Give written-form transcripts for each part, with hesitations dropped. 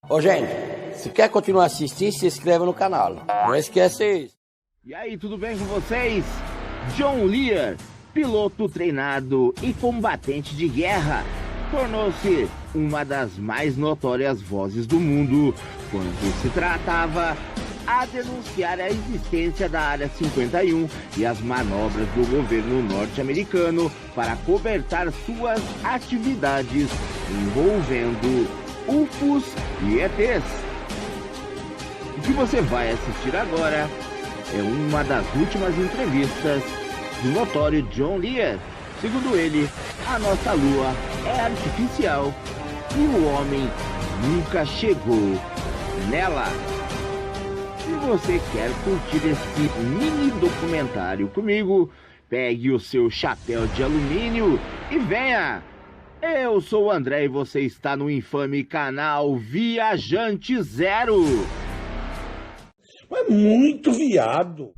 Ô, gente, se quer continuar assistindo, se inscreva no canal. Não esquece isso. E aí, tudo bem com vocês? John Lear, piloto treinado e combatente de guerra, tornou-se uma das mais notórias vozes do mundo quando se tratava a denunciar a existência da Área 51 e as manobras do governo norte-americano para cobertar suas atividades envolvendo UFOs e ETs. O que você vai assistir agora é uma das últimas entrevistas do notório John Lear. Segundo ele, a nossa lua é artificial e o homem nunca chegou nela. Se você quer curtir esse mini documentário comigo, pegue o seu chapéu de alumínio e venha! Eu sou o André e você está no infame canal Viajante Zero. É muito viado.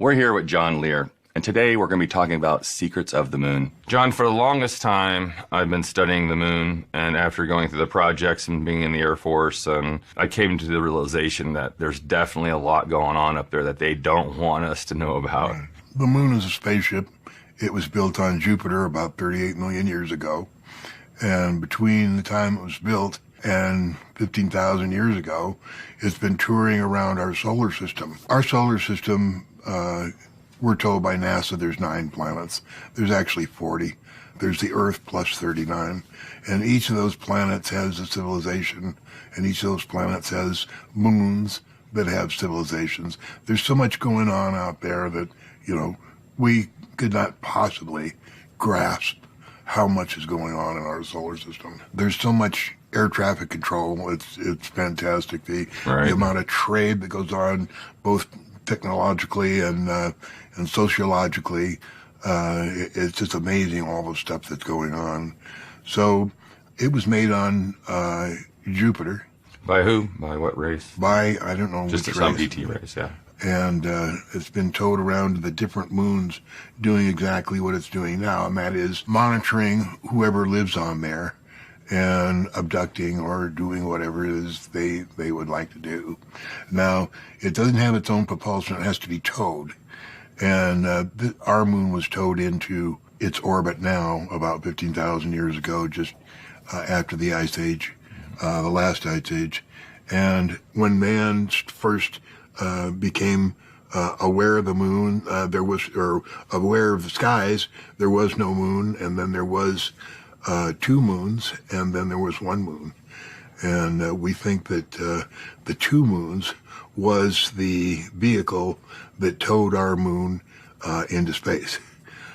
We're here with John Lear, and today we're going to be talking about secrets of the moon. John, for the longest time, I've been studying the moon, and after going through the projects and being in the Air Force, I came to the realization that there's definitely a lot going on up there that they don't want us to know about. The moon is a spaceship. It was built on Jupiter about 38 million years ago, and between the time it was built and 15,000 years ago, it's been touring around our solar system. Our solar system, we're told by NASA there's 9 planets. There's actually 40. There's the Earth plus 39. And each of those planets has a civilization, and each of those planets has moons that have civilizations. There's so much going on out there that, we could not possibly grasp how much is going on in our solar system. There's so much air traffic control. It's fantastic. The amount of trade that goes on, both technologically and sociologically, it's just amazing, all the stuff that's going on. So it was made on Jupiter. By who? By what race? By, I don't know. Just some ET race, yeah. And it's been towed around to the different moons doing exactly what it's doing now, and that is monitoring whoever lives on there and abducting or doing whatever it is they would like to do. Now, it doesn't have its own propulsion. It has to be towed. And our moon was towed into its orbit now about 15,000 years ago, just after the Ice Age, the last Ice Age. And when man first became aware of the moon, or aware of the skies, there was no moon, and then there was 2 moons, and then there was 1 moon. And we think that the 2 moons was the vehicle that towed our moon into space.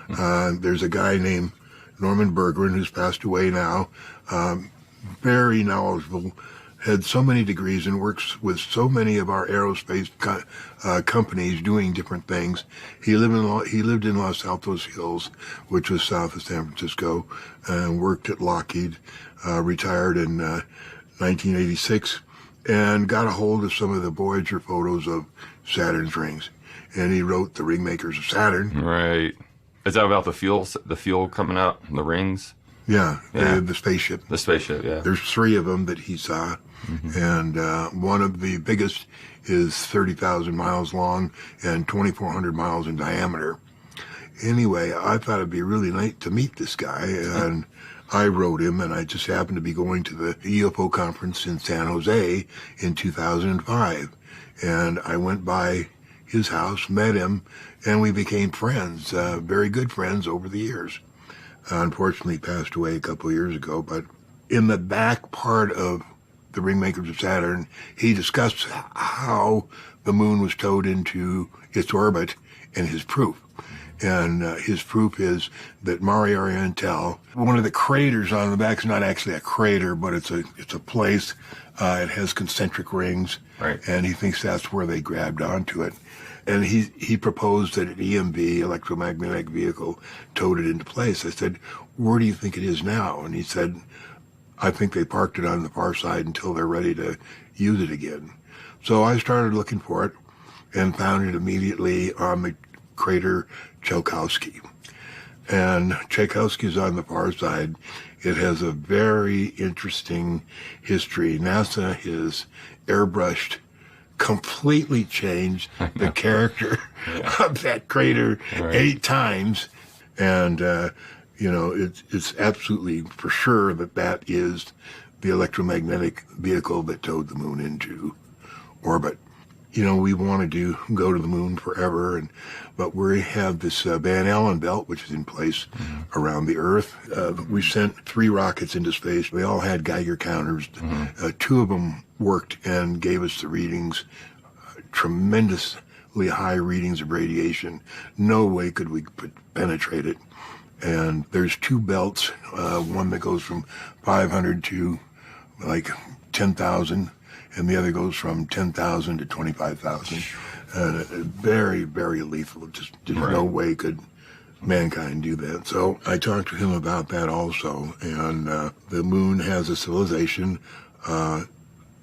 There's a guy named Norman Berggren who's passed away now, very knowledgeable, had so many degrees and works with so many of our aerospace companies doing different things. He lived in Los Altos Hills, which was south of San Francisco, and worked at Lockheed, retired in 1986, and got a hold of some of the Voyager photos of Saturn's rings. And he wrote The Ringmakers of Saturn. Right. Is that about the fuel coming out, the rings? Yeah. The spaceship. The spaceship, yeah. There's 3 of them that he saw. Mm-hmm. And one of the biggest is 30,000 miles long and 2,400 miles in diameter. Anyway, I thought it'd be really nice to meet this guy, and I wrote him, and I just happened to be going to the UFO conference in San Jose in 2005. And I went by his house, met him, and we became friends, very good friends over the years. Unfortunately, he passed away a couple of years ago, but in the back part of The Ringmakers of Saturn, he discussed how the moon was towed into its orbit and his proof. And his proof is that Mare Orientale, one of the craters on the back, is not actually a crater, but it's a place. It has concentric rings, right. And he thinks that's where they grabbed onto it. And he proposed that an EMV, electromagnetic vehicle, towed it into place. I said, where do you think it is now? And he said, I think they parked it on the far side until they're ready to use it again. So I started looking for it and found it immediately on the crater Chocantes. And Chocantes on the far side. It has a very interesting history. NASA has airbrushed, completely changed the character of that crater 8 times. And, it's absolutely for sure that is the electromagnetic vehicle that towed the moon into orbit. We want to go to the moon forever, but we have this Van Allen belt, which is in place around the Earth. We sent 3 rockets into space. They all had Geiger counters. 2 of them worked and gave us the readings, tremendously high readings of radiation. No way could we penetrate it. And there's 2 belts, one that goes from 500 to like 10,000. And the other goes from 10,000 to 25,000. Very, very lethal. Just no way could mankind do that. So I talked to him about that also. And the moon has a civilization.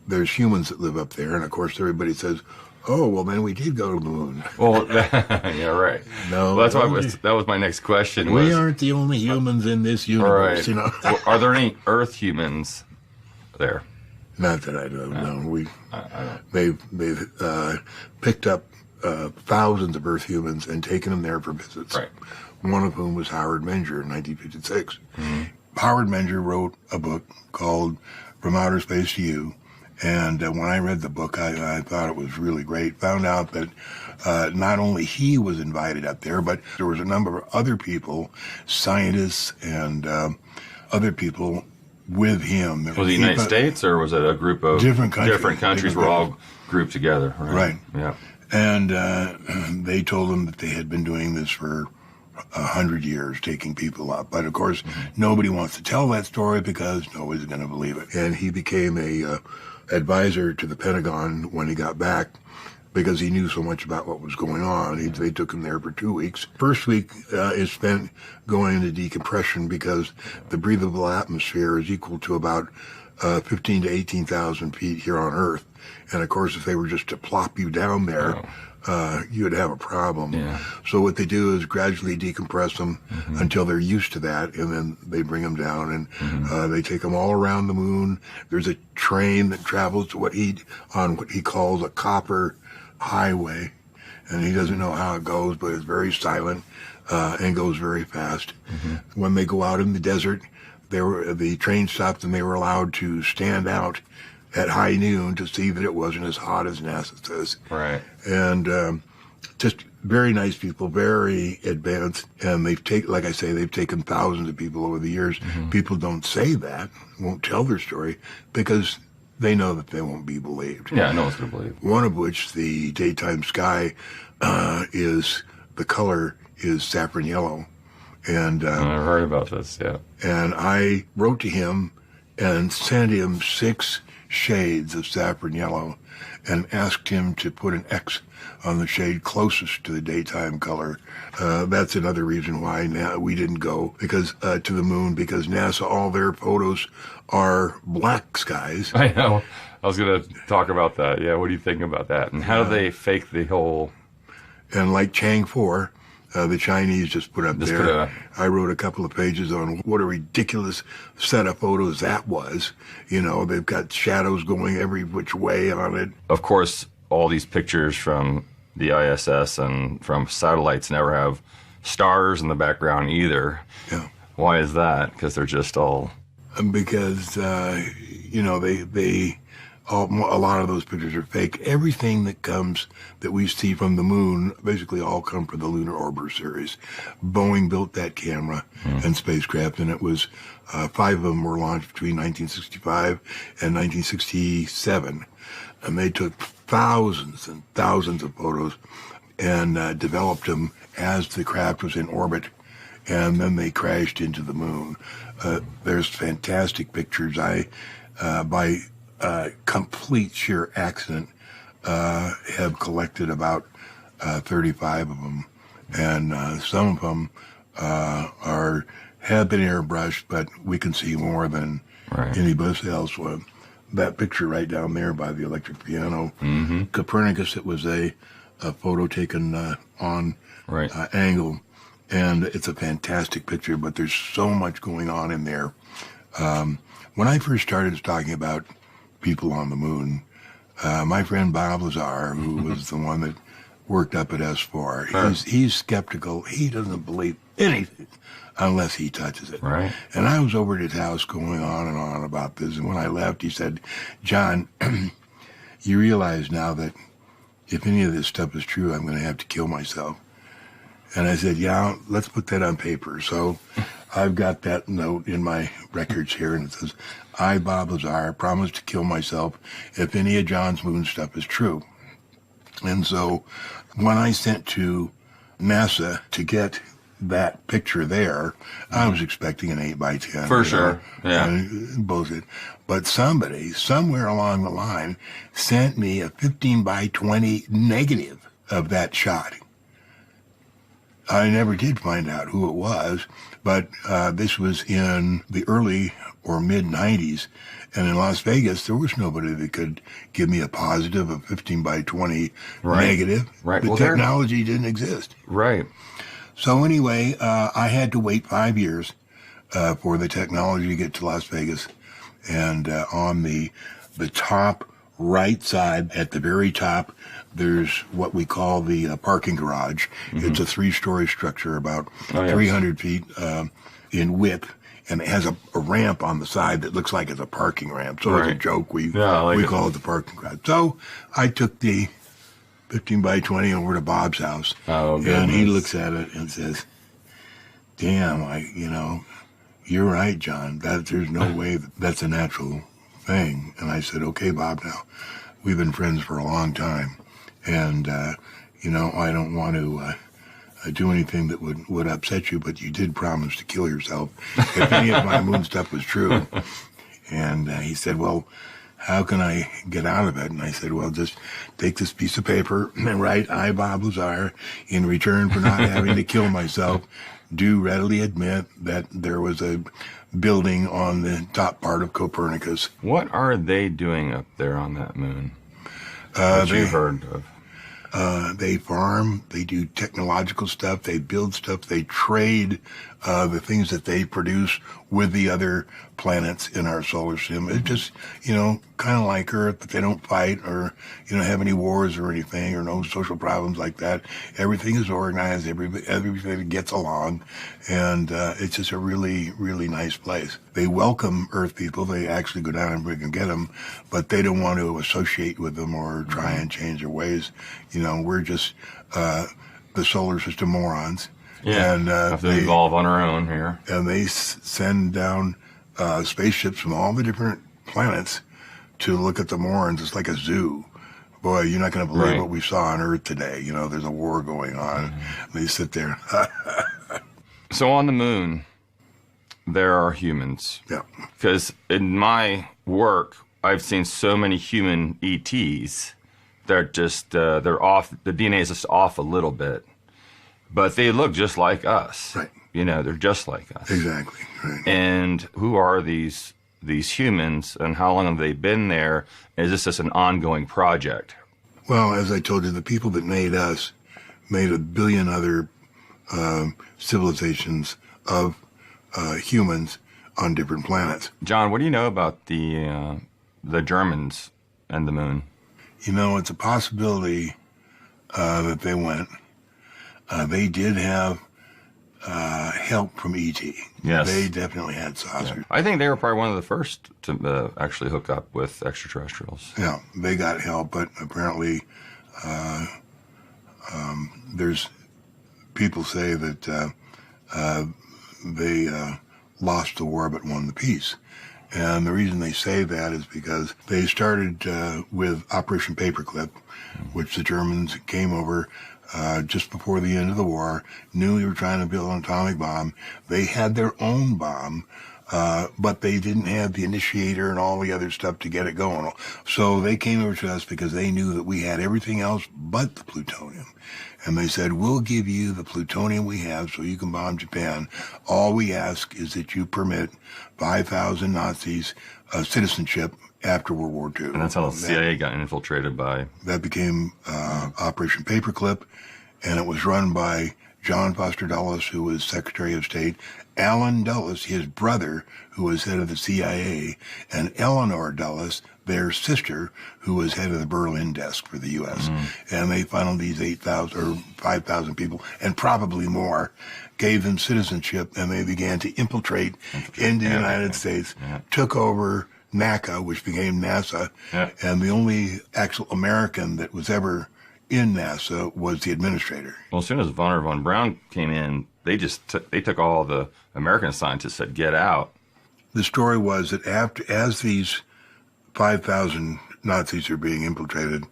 There's humans that live up there. And, of course, everybody says, oh, well, then we did go to the moon. Well, yeah, right. No, well, that was my next question. We aren't the only humans in this universe, Well, are there any Earth humans there? Not that I don't know. They've picked up thousands of Earth humans and taken them there for visits. Right. One of whom was Howard Menger in 1956. Howard Menger wrote a book called From Outer Space to You. And when I read the book, I thought it was really great. Found out that not only he was invited up there, but there was a number of other people, scientists and other people with him. Was it the United States, or was it a group of different countries? Different countries were all grouped together, right? Yeah. And they told him that they had been doing this for 100 years, taking people up. But of course, nobody wants to tell that story because nobody's going to believe it. And he became a advisor to the Pentagon when he got back, because he knew so much about what was going on. They took him there for 2 weeks. First week is spent going into decompression because the breathable atmosphere is equal to about 15 to 18,000 feet here on Earth. And of course, if they were just to plop you down there, you would have a problem. Yeah. So what they do is gradually decompress them until they're used to that, and then they bring them down, and they take them all around the moon. There's a train that travels to what he calls a copper highway, and he doesn't know how it goes, but it's very silent and goes very fast. When they go out in the desert, the train stopped and they were allowed to stand out at high noon to see that it wasn't as hot as NASA says. Right. And just very nice people, very advanced, and they've taken thousands of people over the years. People don't say that, won't tell their story, because they know that they won't be believed. Yeah, no one's going to believe. One of which, the daytime sky, the color is saffron yellow. And I've heard about this, yeah. And I wrote to him and sent him 6 shades of saffron yellow and asked him to put an X on the shade closest to the daytime color. That's another reason why we didn't go to the moon, because NASA, all their photos are black skies. I know. I was going to talk about that. Yeah, what do you think about that? And how do they fake the whole... And like Chang 4, the Chinese just put up there. I wrote a couple of pages on what a ridiculous set of photos that was. They've got shadows going every which way on it. Of course, all these pictures from the ISS and from satellites never have stars in the background either. Yeah. Why is that? Because they're just all... Because, a lot of those pictures are fake. Everything that we see from the moon basically all come from the Lunar Orbiter series. Boeing built that camera and spacecraft, and it was 5 of them were launched between 1965 and 1967. And they took thousands and thousands of photos. and developed them as the craft was in orbit, and then they crashed into the moon. There's fantastic pictures. By complete sheer accident, have collected about 35 of them, and some of them have been airbrushed, but we can see more than anybody else would. That picture right down there by the electric piano, Copernicus, it was a photo taken on angle, and it's a fantastic picture, but there's so much going on in there. When I first started talking about people on the moon, my friend Bob Lazar, who was the one that worked up at S4, he's skeptical. He doesn't believe anything unless he touches it. Right. And I was over at his house going on and on about this, and when I left, he said, John, you realize now that if any of this stuff is true, I'm going to have to kill myself. And I said, yeah, let's put that on paper. So I've got that note in my records here, and it says, I, Bob Lazar, promise to kill myself if any of John's moon stuff is true. And so when I sent to NASA to get that picture there, I was expecting an 8x10. For sure, yeah. Bullshit. But somebody, somewhere along the line, sent me a 15x20 negative of that shot. I never did find out who it was, but this was in the early or mid-90s, and in Las Vegas, there was nobody that could give me a positive, a 15x20 negative. Right. The technology didn't exist. Right. So anyway, I had to wait 5 years for the technology to get to Las Vegas, and on the top right side, at the very top, there's what we call the parking garage. It's a 3-story structure, about 300 feet in width, and it has a ramp on the side that looks like it's a parking ramp. So as a joke, we call it the parking garage. So I took the 15x20 over to Bob's house, and he looks at it and says, damn, you're right, John. There's no way that's a natural thing. And I said, okay, Bob, now, we've been friends for a long time, and, I don't want to do anything that would upset you, but you did promise to kill yourself if any of my moon stuff was true. And he said, well, how can I get out of it? And I said, well, just take this piece of paper and write, I, Bob Lazar, in return for not having to kill myself, do readily admit that there was a building on the top part of Copernicus. What are they doing up there on that moon? That you've heard of? They farm, they do technological stuff, they build stuff, they trade the things that they produce with the other planets in our solar system. It's just, kind of like Earth, but they don't fight or, have any wars or anything or no social problems like that. Everything is organized, everybody gets along, and it's just a really, really nice place. They welcome Earth people. They actually go down and bring and get them, but they don't want to associate with them or try and change their ways. We're just the solar system morons. Yeah, and have to evolve on our own here. And they send down spaceships from all the different planets to look at the morons. It's like a zoo. Boy, you're not going to believe what we saw on Earth today. There's a war going on. They sit there. So on the moon, there are humans. Yeah. Because in my work, I've seen so many human ETs. They're just, they're off. The DNA is just off a little bit. But they look just like us. Right. They're just like us. Exactly. Right. And who are these humans, and how long have they been there? Is this just an ongoing project? Well, as I told you, the people that made us made a billion other civilizations of humans on different planets. John, what do you know about the Germans and the moon? It's a possibility that they went. They did have help from E.T. Yes. They definitely had saucers. Yeah. I think they were probably one of the first to actually hook up with extraterrestrials. Yeah, they got help, but apparently there's people say that they lost the war but won the peace. And the reason they say that is because they started with Operation Paperclip, which the Germans came over, just before the end of the war, knew we were trying to build an atomic bomb. They had their own bomb, but they didn't have the initiator and all the other stuff to get it going. So they came over to us because they knew that we had everything else but the plutonium. And they said, we'll give you the plutonium we have so you can bomb Japan. All we ask is that you permit 5,000 Nazis citizenship after World War II. And that's how the CIA got infiltrated by... That became Operation Paperclip, and it was run by John Foster Dulles, who was Secretary of State, Allen Dulles, his brother, who was head of the CIA, and Eleanor Dulles, their sister, who was head of the Berlin desk for the U.S. And they funneled these 8,000 or 5,000 people, and probably more, gave them citizenship, and they began to infiltrate into the United States, took over NACA, which became NASA, and the only actual American that was ever in NASA was the administrator. Well, as soon as Wernher von Braun came in, they took all the American scientists, said, get out. The story was that as these 5,000 Nazis are being infiltrated,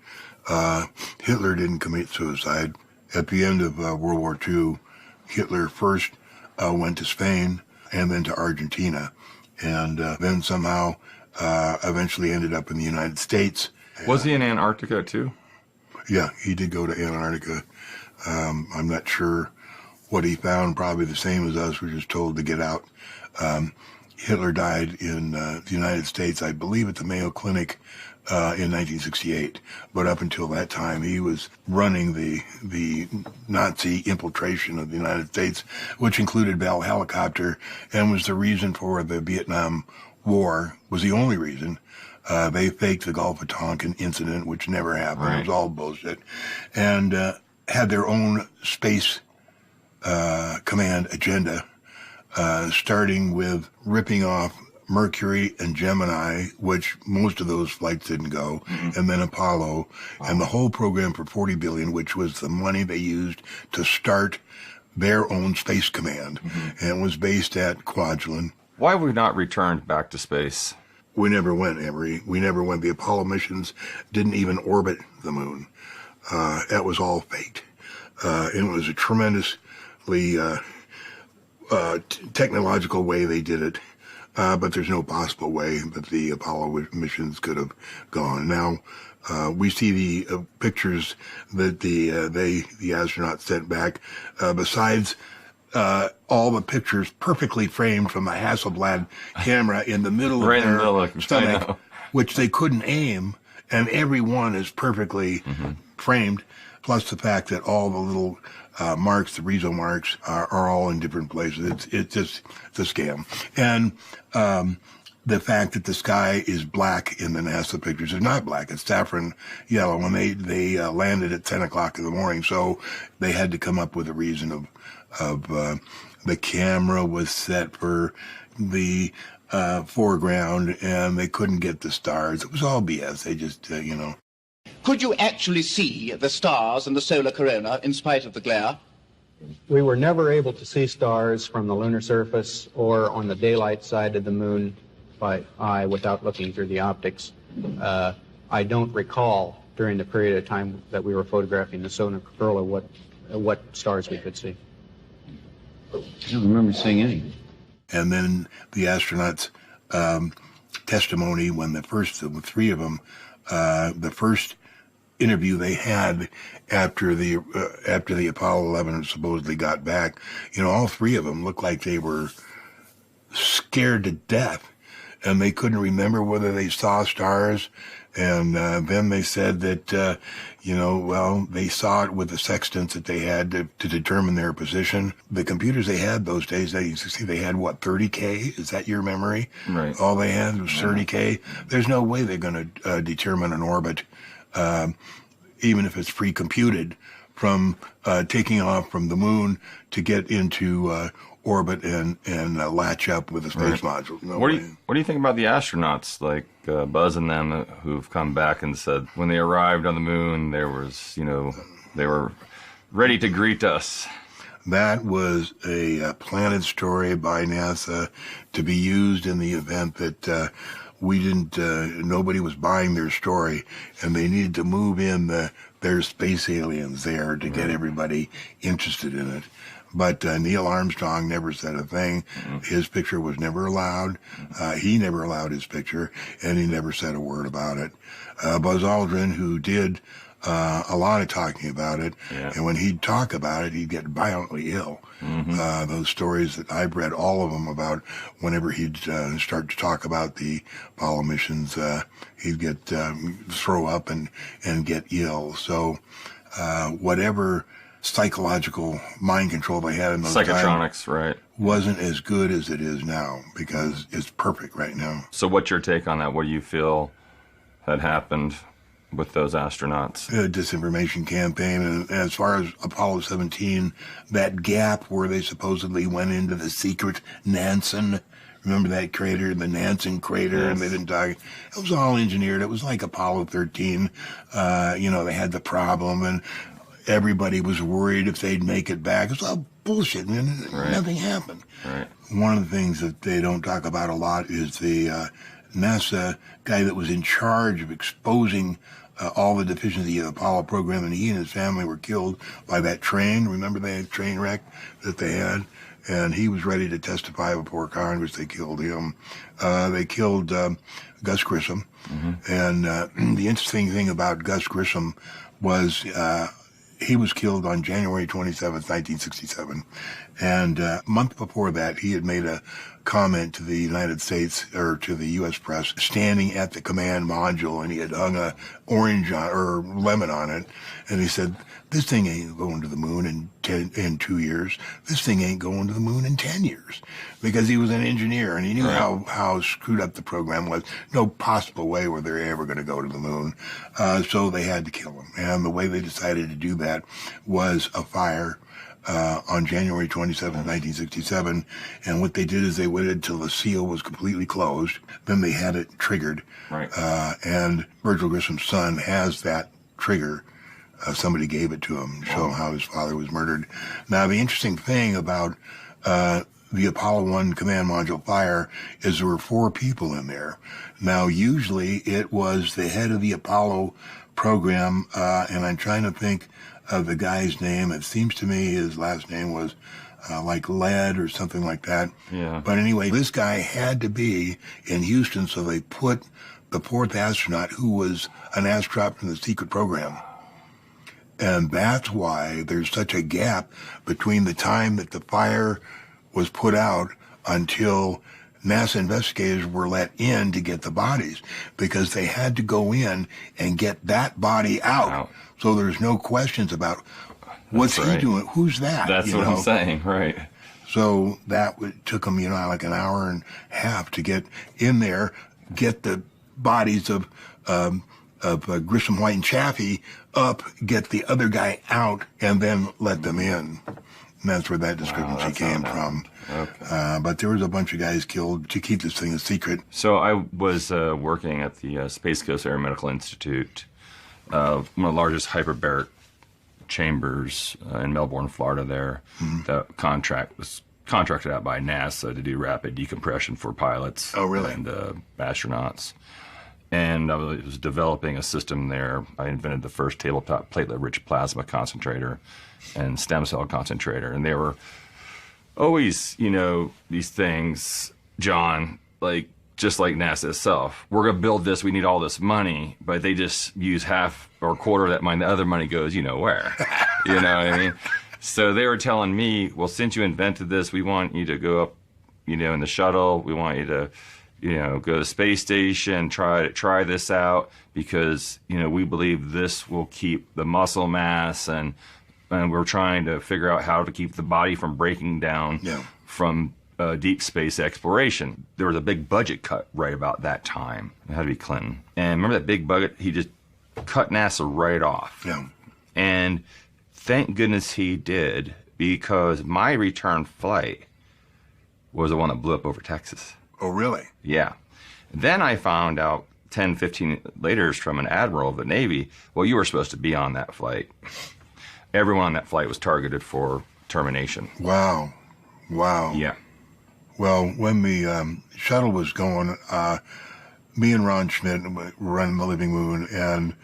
Hitler didn't commit suicide. At the end of World War II, Hitler first went to Spain and then to Argentina, and then somehow eventually ended up in the United States. Was he in Antarctica, too? Yeah, he did go to Antarctica. I'm not sure what he found, probably the same as us, we're just told to get out. Hitler died in the United States, I believe at the Mayo Clinic in 1968. But up until that time, he was running the Nazi infiltration of the United States, which included Bell Helicopter, and was the reason for the Vietnam War, was the only reason. They faked the Gulf of Tonkin incident, which never happened. Right. It was all bullshit. And had their own space command agenda, starting with ripping off Mercury and Gemini, which most of those flights didn't go, and then Apollo, and the whole program for $40 billion, which was the money they used to start their own space command, and it was based at Kwajalein. Why have we not returned back to space? We never went, Emery. We never went. The Apollo missions didn't even orbit the moon. That was all faked. It was a tremendously technological way they did it, but there's no possible way that the Apollo missions could have gone. Now, we see the pictures that the astronauts sent back. Besides all the pictures perfectly framed from a Hasselblad camera in the middle of their stomach, which they couldn't aim, and every one is perfectly framed, plus the fact that all the little marks, the Rizzo marks, are all in different places. It's a scam. And the fact that the sky is black in the NASA pictures is not black. It's saffron yellow, and they landed at 10 o'clock in the morning, so they had to come up with a reason of the camera was set for the foreground, and they couldn't get the stars. It was all BS. They just, Could you actually see the stars and the solar corona in spite of the glare? We were never able to see stars from the lunar surface or on the daylight side of the moon by eye without looking through the optics. I don't recall during the period of time that we were photographing the solar corona what stars we could see. I don't remember seeing any. And then the astronauts' testimony when the three of them, the first interview they had after the Apollo 11 supposedly got back, all three of them looked like they were scared to death, and they couldn't remember whether they saw stars. And then they said that, they saw it with the sextants that they had to determine their position. The computers they had those days, they had, 30K? Is that your memory? Right. All they had was 30K. There's no way they're going to determine an orbit, even if it's pre-computed, from taking off from the moon to get into orbit and latch up with a space module. No what do you think about the astronauts, like Buzz and them, who've come back and said when they arrived on the moon, there was, they were ready to greet us? That was a planted story by NASA to be used in the event that nobody was buying their story, and they needed to move in their space aliens there to get everybody interested in it. But Neil Armstrong never said a thing. His picture was never allowed. He never allowed his picture, and he never said a word about it. Buzz Aldrin, who did a lot of talking about it, and when he'd talk about it, he'd get violently ill. Those stories that I've read, all of them, about whenever he'd start to talk about the Apollo missions, he'd get throw up and get ill. So whatever psychological mind control they had in those psychotronics, right, wasn't as good as it is now, because it's perfect right now. So what's your take on that? What do you feel had happened with those astronauts? A disinformation campaign. And as far as Apollo 17, that gap where they supposedly went into the secret Nansen, remember that crater, the Nansen crater, and they didn't talk. It was all engineered. It was like Apollo 13. They had the problem, and everybody was worried if they'd make it back. It was all bullshit, and nothing happened. Right. One of the things that they don't talk about a lot is the NASA guy that was in charge of exposing all the deficiency of the Apollo program, and he and his family were killed by that train. Remember that train wreck that they had? And he was ready to testify before Congress. They killed him. They killed Gus Grissom. And the interesting thing about Gus Grissom was he was killed on January 27th, 1967. And a month before that, he had made a comment to the United States, or to the U.S. press, standing at the command module, and he had hung a orange or lemon on it. And he said, this thing ain't going to the moon in 2 years. This thing ain't going to the moon in 10 years. Because he was an engineer, and he knew how screwed up the program was. No possible way were they ever going to go to the moon. So they had to kill him. And the way they decided to do that was a fire on January 27, 1967. And what they did is they waited till the seal was completely closed. Then they had it triggered. Right. And Virgil Grissom's son has that trigger. Somebody gave it to him to show him how his father was murdered. Now, the interesting thing about the Apollo 1 command module fire is there were 4 people in there. Now, usually it was the head of the Apollo program, and I'm trying to think of the guy's name. It seems to me his last name was like Lead or something like that. Yeah. But anyway, this guy had to be in Houston, so they put the 4th astronaut, who was an astronaut from the secret program. And that's why there's such a gap between the time that the fire was put out until NASA investigators were let in to get the bodies, because they had to go in and get that body out. So there's no questions about what's he doing, who's that. That's what I'm saying, right. So that took them, like an hour and a half to get in there, get the bodies of Grissom, White, and Chaffee up, get the other guy out, and then let them in. And that's where that discrepancy came from. Okay. But there was a bunch of guys killed to keep this thing a secret. So I was working at the Space Coast Air Medical Institute, one of the largest hyperbaric chambers in Melbourne, Florida there. The contract was contracted out by NASA to do rapid decompression for pilots. Oh, really? And astronauts. And I was developing a system there. I invented the first tabletop platelet-rich plasma concentrator and stem cell concentrator. And they were always, these things, John, just like NASA itself. We're going to build this. We need all this money. But they just use half or a quarter of that money. The other money goes, where. You know what I mean? So they were telling me, well, since you invented this, we want you to go up, in the shuttle. We want you to go to the space station, try this out, because, we believe this will keep the muscle mass, and we're trying to figure out how to keep the body from breaking down from deep space exploration. There was a big budget cut right about that time. It had to be Clinton. And remember that big budget? He just cut NASA right off. Yeah. And thank goodness he did, because my return flight was the one that blew up over Texas. Oh, really? Yeah. Then I found out 10, 15 later from an admiral of the Navy, well, you were supposed to be on that flight. Everyone on that flight was targeted for termination. Wow. Yeah. Well, when the shuttle was going, me and Ron Schmidt were running the Living Moon, and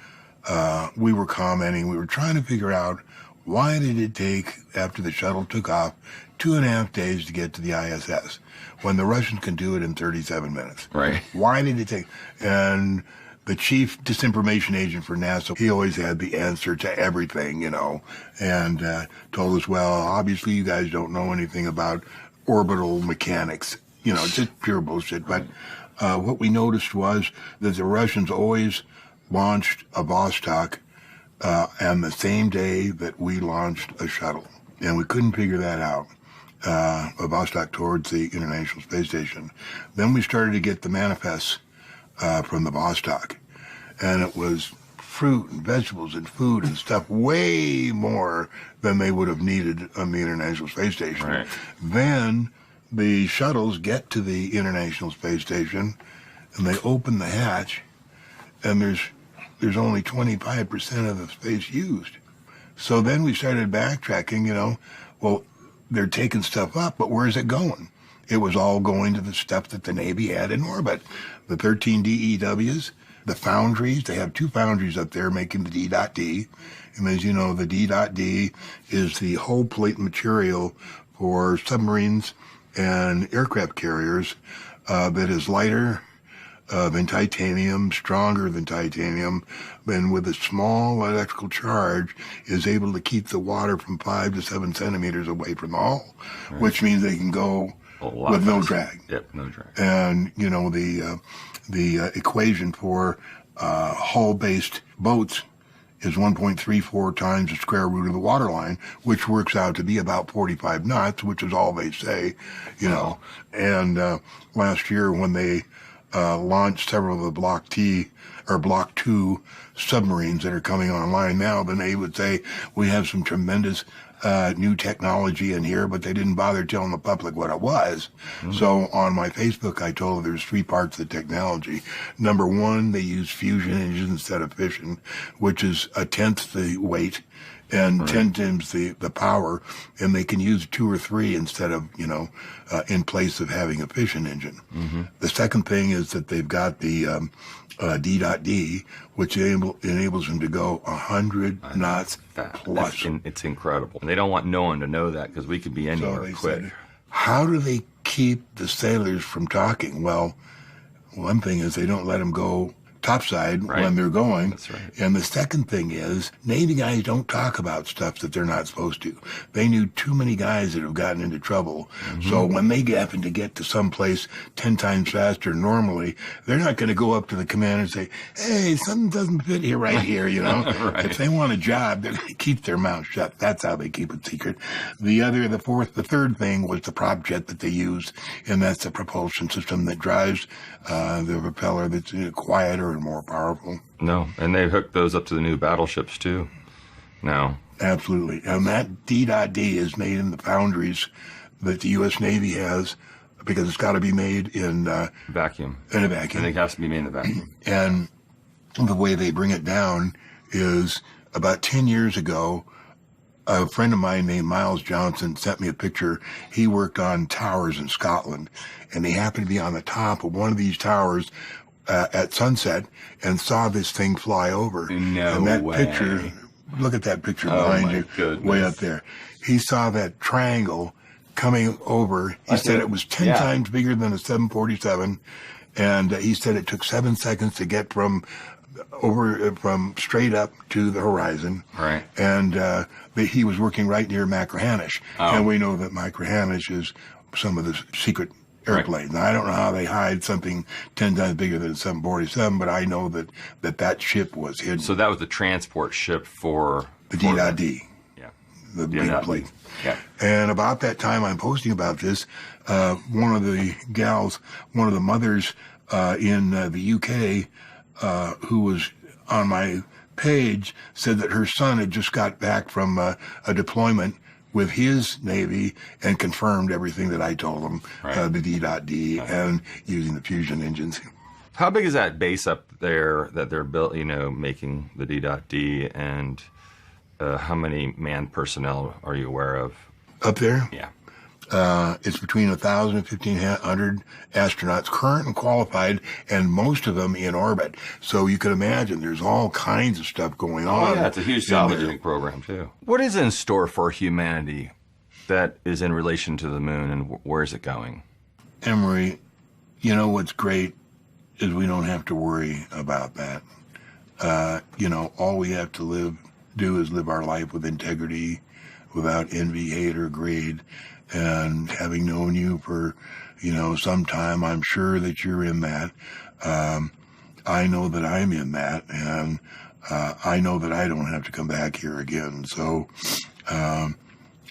we were commenting. We were trying to figure out, why did it take, after the shuttle took off, 2.5 days to get to the ISS, when the Russians can do it in 37 minutes? Right. Why did it take? And the chief disinformation agent for NASA, he always had the answer to everything, and told us, well, obviously you guys don't know anything about orbital mechanics. It's just pure bullshit. But what we noticed was that the Russians always launched a Vostok on the same day that we launched a shuttle. And we couldn't figure that out. A Vostok towards the International Space Station. Then we started to get the manifests from the Vostok. And it was fruit and vegetables and food and stuff way more than they would have needed on the International Space Station. Right. Then the shuttles get to the International Space Station, and they open the hatch, and there's only 25% of the space used. So then we started backtracking, well, they're taking stuff up, but where's it going? It was all going to the stuff that the Navy had in orbit. The 13 DEWs, the foundries, they have 2 foundries up there making the D.D. And as you know, the D.D is the whole plate material for submarines and aircraft carriers that is lighter than titanium, stronger than titanium, and with a small electrical charge is able to keep the water from 5 to 7 centimeters away from the hull, right, which means they can go with no drag. Yep, no drag. And, the equation for hull-based boats is 1.34 times the square root of the waterline, which works out to be about 45 knots, which is all they say, know. And last year when they launched several of the Block T or Block 2 submarines that are coming online now, then they would say, we have some tremendous new technology in here, but they didn't bother telling the public what it was. Mm-hmm. So on my Facebook, I told them there's 3 parts of the technology. Number 1, they use fusion engines instead of fission, which is 1/10 the weight and right, 10 times the power, and they can use 2 or 3 instead of, in place of having a fission engine. Mm-hmm. The second thing is that they've got the D.D, which enables them to go 100 knots plus. It's incredible. And they don't want no one to know that, because we could be anywhere quick. Said, how do they keep the sailors from talking? Well, one thing is they don't let them go topside right, when they're going. That's right. And the second thing is, Navy guys don't talk about stuff that they're not supposed to. They knew too many guys that have gotten into trouble. Mm-hmm. So when they happen to get to some place 10 times faster normally, they're not going to go up to the commander and say, hey, something doesn't fit here right here, Right. If they want a job, they're going to keep their mouth shut. That's how they keep it secret. The third thing was the prop jet that they used, and that's the propulsion system that drives the propeller that's quieter and more powerful. No, and they hooked those up to the new battleships too now. Absolutely. And that D.D is made in the foundries that the U.S. Navy has, because it's got to be made in vacuum. In a vacuum. I think it has to be made in the vacuum. And the way they bring it down is, about 10 years ago, a friend of mine named Miles Johnson sent me a picture. He worked on towers in Scotland, and he happened to be on the top of one of these towers at sunset and saw this thing fly over. No and that way. Picture, look at that picture behind you, goodness, way up there. He saw that triangle coming over. He said it was 10 times bigger than a 747, and he said it took 7 seconds to get from straight up to the horizon. Right. And he was working right near Machrihanish. Oh. And we know that Machrihanish is some of the secret airplanes. Right. Now, I don't know how they hide something 10 times bigger than a 747, but I know that ship was hidden. So that was the transport ship for the D.D. Yeah. The big plane. Yeah. And about that time I'm posting about this, one of the mothers in the UK, who was on my page, said that her son had just got back from a deployment with his Navy and confirmed everything that I told him, right, the D.D and using the fusion engines. How big is that base up there that they're built, making the D.D, and how many manned personnel are you aware of? Up there? Yeah. It's between 1,000 and 1,500 astronauts, current and qualified, and most of them in orbit. So you can imagine there's all kinds of stuff going on. Oh, yeah, it's a huge salvaging program, too. What is in store for humanity that is in relation to the moon, and where is it going? Emery, you know what's great is we don't have to worry about that. All we have to do is live our life with integrity, without envy, hate, or greed. And having known you for, some time, I'm sure that you're in that. I know that I'm in that, and I know that I don't have to come back here again. So,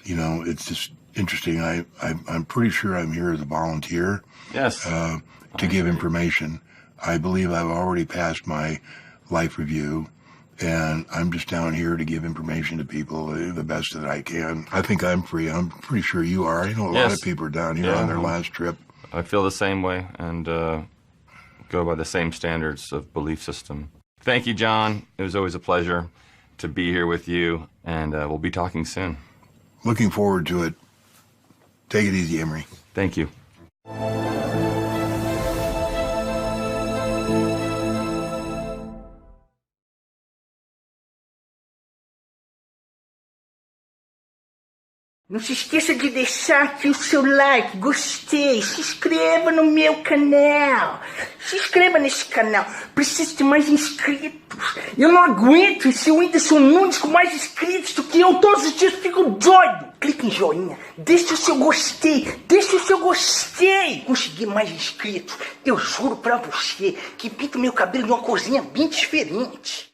it's just interesting. I'm pretty sure I'm here as a volunteer. Yes. To give information. I believe I've already passed my life review, and I'm just down here to give information to people the best that I can. I think I'm free. I'm pretty sure you are. I know a lot of people are down here on their last trip. I feel the same way, and go by the same standards of belief system. Thank you, John. It was always a pleasure to be here with you, and we'll be talking soon. Looking forward to it. Take it easy, Emery. Thank you. Não se esqueça de deixar aqui o seu like, gostei, se inscreva no meu canal. Se inscreva nesse canal, preciso de mais inscritos. Eu não aguento esse Whindersson Nunes com mais inscritos do que eu. Todos os dias fico doido. Clique em joinha, deixe o seu gostei, Consegui mais inscritos. Eu juro pra você que pinto meu cabelo de uma corzinha bem diferente.